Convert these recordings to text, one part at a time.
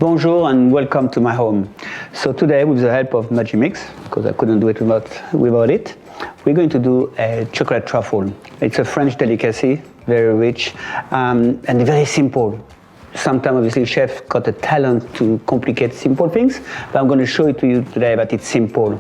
Bonjour and welcome to my home. So today, with the help of Magimix, because I couldn't do it without it, we're going to do a chocolate truffle. It's a French delicacy, very rich, and very simple. Sometimes, obviously, chefs got a talent to complicate simple things, but I'm going to show it to you today that it's simple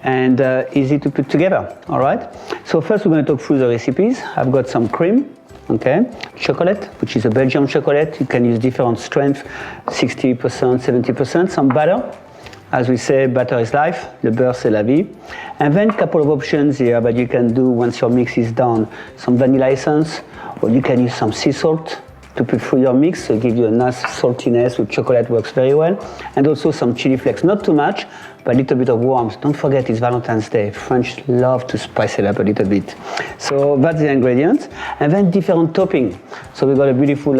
and easy to put together, all right? So first, we're going to talk through the recipes. I've got some cream, okay, chocolate, which is a Belgian chocolate. You can use different strength, 60%, 70%, some butter. As we say, butter is life, le beurre c'est la vie. And then a couple of options here that you can do once your mix is done. Some vanilla essence, or you can use some sea salt to put through your mix, so give you a nice saltiness with chocolate, works very well. And also some chili flakes, not too much, but a little bit of warmth. Don't forget it's Valentine's Day. French love to spice it up a little bit. So that's the ingredients. And then different topping. So we've got a beautiful,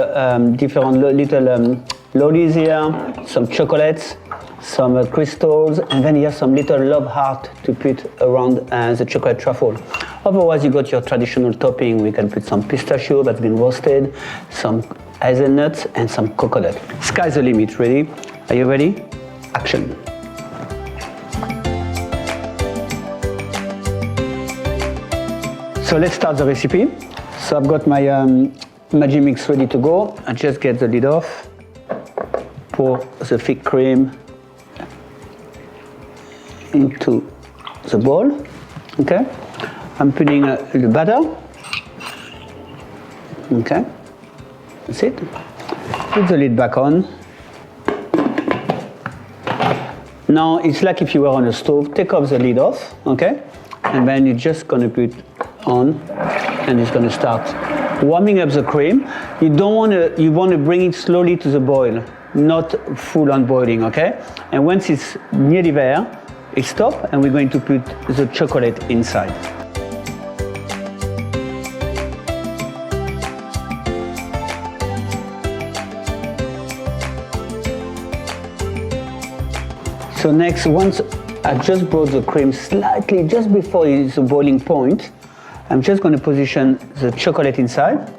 different little lollies here, some chocolates, some crystals, and then you have some little love heart to put around the chocolate truffle. Otherwise, you got your traditional topping. We can put some pistachio that's been roasted, some hazelnuts, and some coconut. Sky's the limit, ready? Are you ready? Action. So let's start the recipe. So I've got my Magimix ready to go. I just get the lid off, pour the thick cream into the bowl, okay? I'm putting the butter, okay? That's it. Put the lid back on. Now it's like if you were on a stove. Take off the lid off, okay? And then you're just gonna put on, and it's gonna start warming up the cream. You want to bring it slowly to the boil, not full on boiling, okay? And once it's nearly there, it stops, and we're going to put the chocolate inside. So next, once I just brought the cream slightly just before it's the boiling point, I'm just going to position the chocolate inside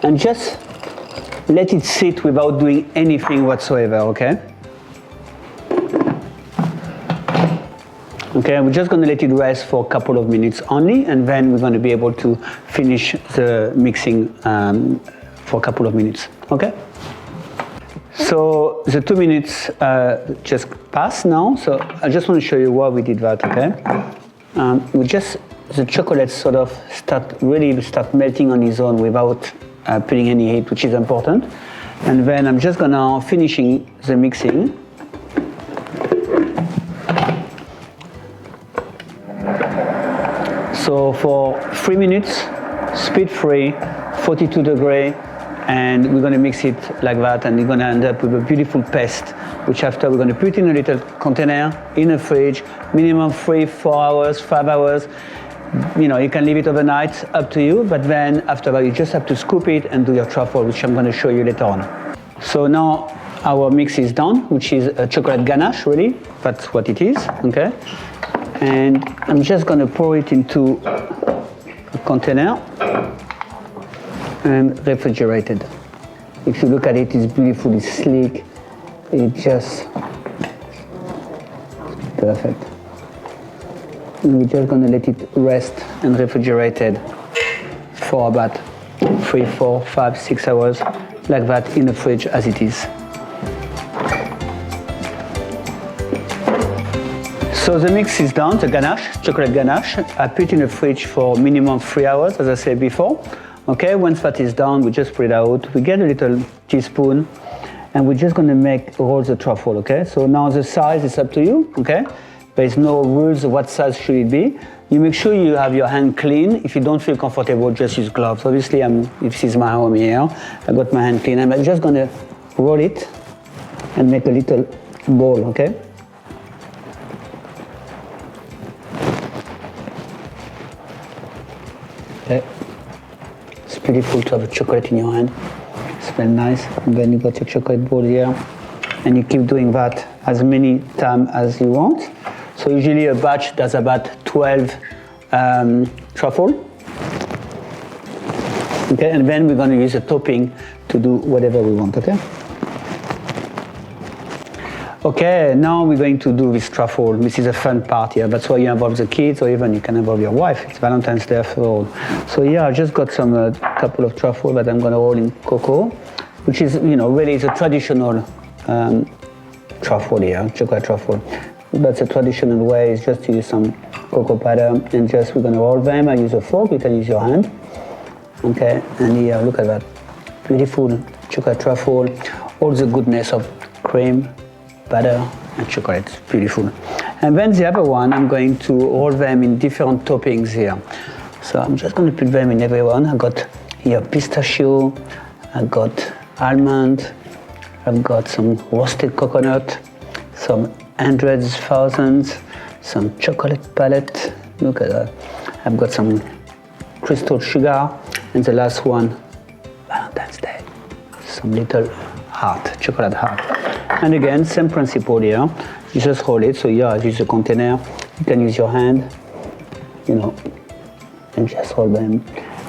and just let it sit without doing anything whatsoever, okay? Okay, we're just going to let it rest for a couple of minutes only, and then we're going to be able to finish the mixing for a couple of minutes, okay? So the 2 minutes just passed now, so I just want to show you why we did that, okay? The chocolate sort of start melting on its own without putting any heat, which is important. And then I'm just gonna finishing the mixing. So for 3 minutes, speed free, 42 degree, and we're gonna mix it like that, and we're gonna end up with a beautiful paste, which after we're gonna put in a little container in a fridge, minimum 3, 4 hours, 5 hours. You know, you can leave it overnight, up to you, but then after that you just have to scoop it and do your truffle, which I'm going to show you later on. So now our mix is done, which is a chocolate ganache, really. That's what it is, okay? And I'm just going to pour it into a container and refrigerate it. If you look at it, it's beautiful, it's sleek, it's just perfect. And we're just going to let it rest and refrigerated for about 3, 4, 5, 6 hours, like that in the fridge as it is. So the mix is done, the ganache, chocolate ganache. I put in the fridge for minimum 3 hours, as I said before. Okay, once that is done, we just spread it out. We get a little teaspoon, and we're just going to roll the truffle, okay? So now the size is up to you, okay? There's no rules of what size should it be. You make sure you have your hand clean. If you don't feel comfortable, just use gloves. Obviously, this is my home here. I got my hand clean. I'm just gonna roll it and make a little ball, okay? Okay. It's beautiful to have a chocolate in your hand. It smells nice. And then you got your chocolate ball here. And you keep doing that as many times as you want. So usually a batch does about 12 truffle. Okay, and then we're going to use a topping to do whatever we want, okay? Okay, now we're going to do this truffle. This is a fun part here. That's why you involve the kids, or even you can involve your wife. It's Valentine's Day after all. So yeah, I just got some couple of truffle that I'm going to roll in cocoa, which is, you know, really is a traditional truffle here, chocolate truffle. That's a traditional way, is just to use some cocoa powder and just we're going to roll them. I use a fork, you can use your hand. Okay, and here, look at that. Beautiful chocolate truffle, all the goodness of cream, butter and chocolate. It's beautiful. And then the other one, I'm going to roll them in different toppings here. So I'm just going to put them in every one. I got here pistachio, I got almond, I've got some roasted coconut, some hundreds, thousands, some chocolate palette. Look at that. I've got some crystal sugar, and the last one, Valentine's Day, some little heart, chocolate heart. And again, same principle here. You just roll it. So yeah, use a container. You can use your hand, you know, and just roll them.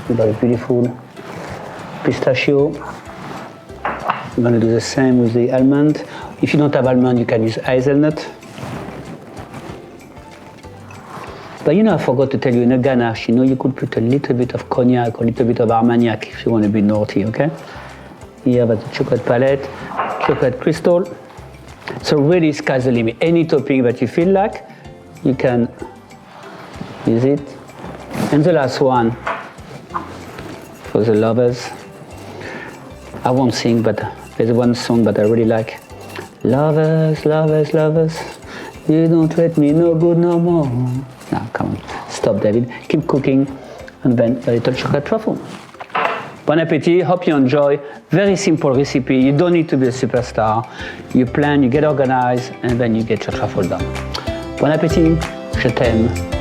You got a beautiful pistachio. I'm going to do the same with the almond. If you don't have almond, you can use hazelnut. But you know, I forgot to tell you, in a ganache, you know, you could put a little bit of cognac or a little bit of Armagnac if you want to be naughty, okay? Here, that's the chocolate palette, chocolate crystal. So really, sky's the limit. Any topping that you feel like, you can use it. And the last one, for the lovers. I won't sing, but there's one song that I really like. Lovers, lovers, lovers, you don't treat me no good no more. Now, come on, stop, David. Keep cooking, and then a little chocolate truffle. Bon appetit, hope you enjoy. Very simple recipe. You don't need to be a superstar. You plan, you get organized, and then you get your truffle done. Bon appetit, je t'aime.